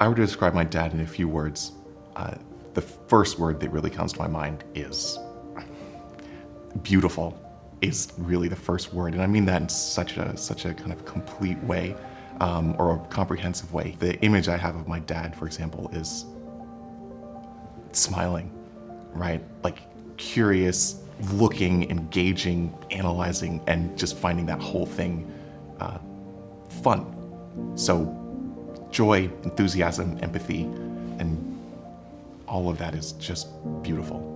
I were to describe my dad in a few words, the first word that really comes to my mind is beautiful. Is really the first word, and I mean that in such a kind of complete way, or a comprehensive way. The image I have of my dad, for example, is smiling, right? Like curious, looking, engaging, analyzing, and just finding that whole thing fun. So joy, enthusiasm, empathy, and all of that is just beautiful.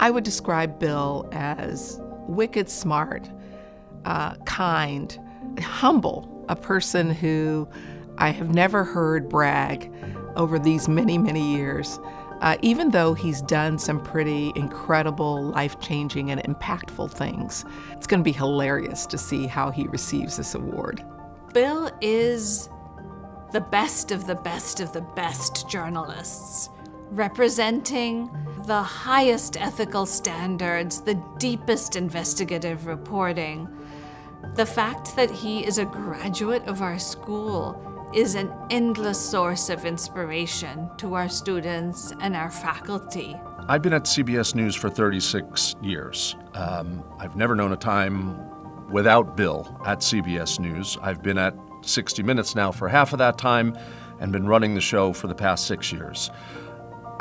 I would describe Bill as wicked smart, kind, humble, a person who I have never heard brag over these many, many years, even though he's done some pretty incredible, life-changing, and impactful things. It's going to be hilarious to see how he receives this award. Bill is the best of the best of the best journalists, representing the highest ethical standards, the deepest investigative reporting. The fact that he is a graduate of our school is an endless source of inspiration to our students and our faculty. I've been at CBS News for 36 years. I've never known a time without Bill at CBS News. I've been at 60 Minutes now for half of that time and been running the show for the past 6 years.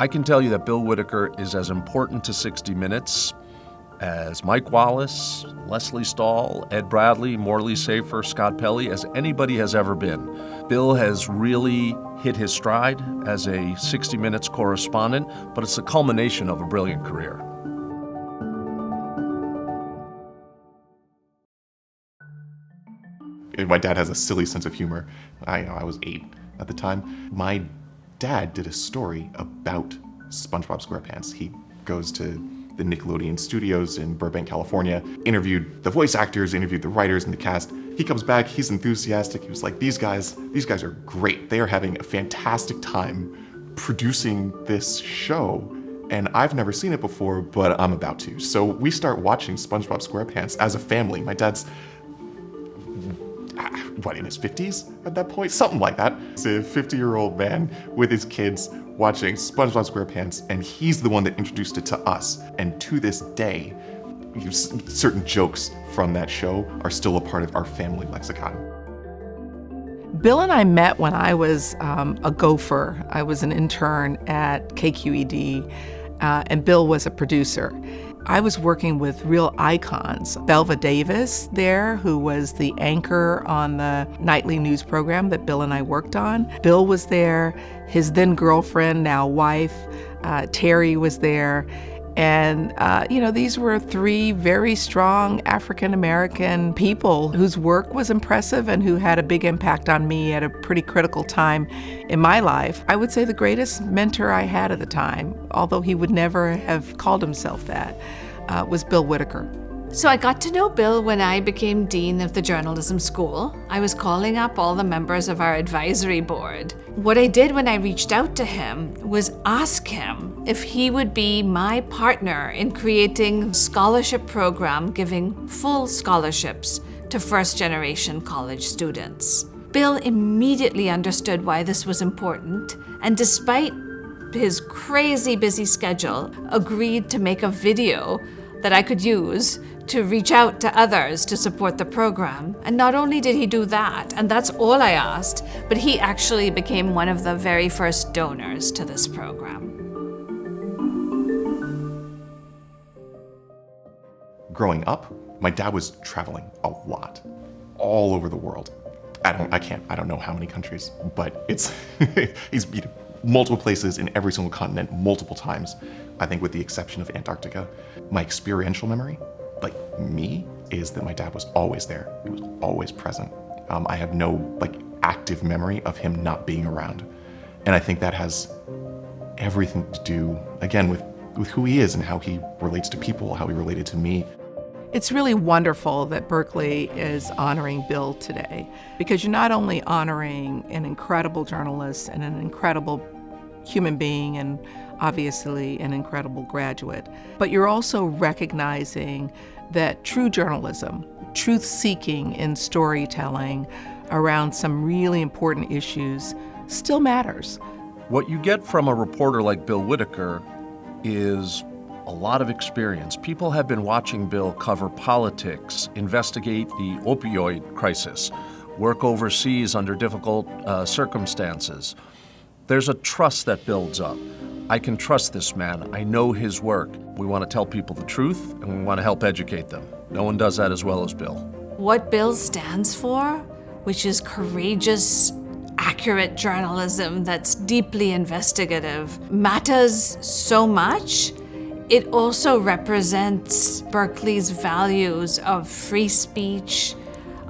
I can tell you that Bill Whitaker is as important to 60 Minutes as Mike Wallace, Leslie Stahl, Ed Bradley, Morley Safer, Scott Pelley, as anybody has ever been. Bill has really hit his stride as a 60 Minutes correspondent, but it's the culmination of a brilliant career. My dad has a silly sense of humor. I was 8 at the time. My dad did a story about SpongeBob SquarePants. He goes to the Nickelodeon studios in Burbank, California, interviewed the voice actors, interviewed the writers and the cast. He comes back, he's enthusiastic. He was like, these guys are great. They are having a fantastic time producing this show. And I've never seen it before, but I'm about to. So we start watching SpongeBob SquarePants as a family. My dad's in his 50s at that point? Something like that. He's a 50-year-old man with his kids watching SpongeBob SquarePants, and he's the one that introduced it to us. And to this day, certain jokes from that show are still a part of our family lexicon. Bill and I met when I was a gopher. I was an intern at KQED, and Bill was a producer. I was working with real icons. Belva Davis there, who was the anchor on the nightly news program that Bill and I worked on. Bill was there. His then girlfriend, now wife, Terry, was there. And, these were 3 very strong African-American people whose work was impressive and who had a big impact on me at a pretty critical time in my life. I would say the greatest mentor I had at the time, although he would never have called himself that, was Bill Whitaker. So I got to know Bill when I became dean of the journalism school. I was calling up all the members of our advisory board. What I did when I reached out to him was ask him if he would be my partner in creating a scholarship program giving full scholarships to first-generation college students. Bill immediately understood why this was important, and despite his crazy busy schedule, agreed to make a video that I could use to reach out to others to support the program. And not only did he do that, and that's all I asked, but he actually became one of the very first donors to this program. Growing up, my dad was traveling a lot, all over the world. I don't know how many countries, but he's been multiple places in every single continent, multiple times, I think with the exception of Antarctica. My experiential memory, like me, is that my dad was always there. He was always present. I have no active memory of him not being around. And I think that has everything to do, again, with who he is and how he relates to people, how he related to me. It's really wonderful that Berkeley is honoring Bill today, because you're not only honoring an incredible journalist and an incredible human being and obviously an incredible graduate, but you're also recognizing that true journalism, truth-seeking in storytelling around some really important issues still matters. What you get from a reporter like Bill Whitaker is a lot of experience. People have been watching Bill cover politics, investigate the opioid crisis, work overseas under difficult circumstances. There's a trust that builds up. I can trust this man. I know his work. We want to tell people the truth, and we want to help educate them. No one does that as well as Bill. What Bill stands for, which is courageous, accurate journalism that's deeply investigative, matters so much. It also represents Berkeley's values of free speech,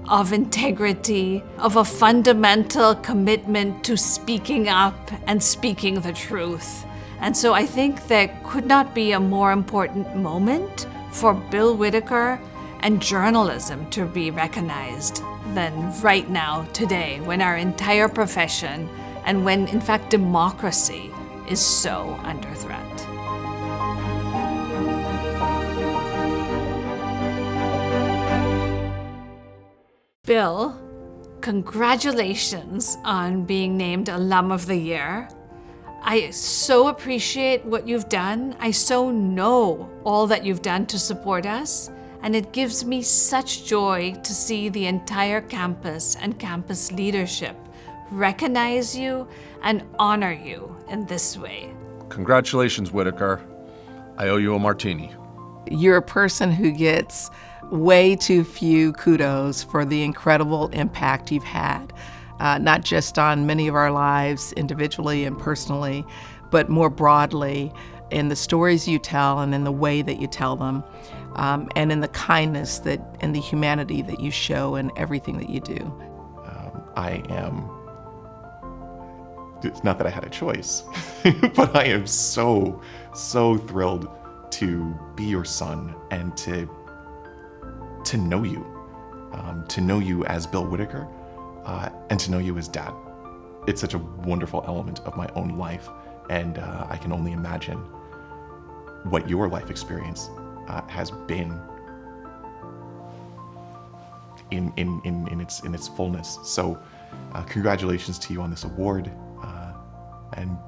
of integrity, of a fundamental commitment to speaking up and speaking the truth. And so I think there could not be a more important moment for Bill Whitaker and journalism to be recognized than right now, today, when our entire profession and when, in fact, democracy is so under threat. Bill, congratulations on being named Alum of the Year. I so appreciate what you've done. I so know all that you've done to support us, and it gives me such joy to see the entire campus and campus leadership recognize you and honor you in this way. Congratulations, Whitaker. I owe you a martini. You're a person who gets way too few kudos for the incredible impact you've had, not just on many of our lives individually and personally, but more broadly in the stories you tell and in the way that you tell them, and in the kindness that and the humanity that you show in everything that you do. It's not that I had a choice, but I am so thrilled to be your son and to know you as Bill Whitaker, and to know you as Dad. It's such a wonderful element of my own life, and I can only imagine what your life experience has been in its fullness. So, congratulations to you on this award, and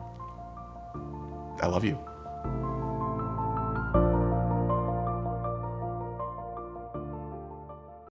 I love you.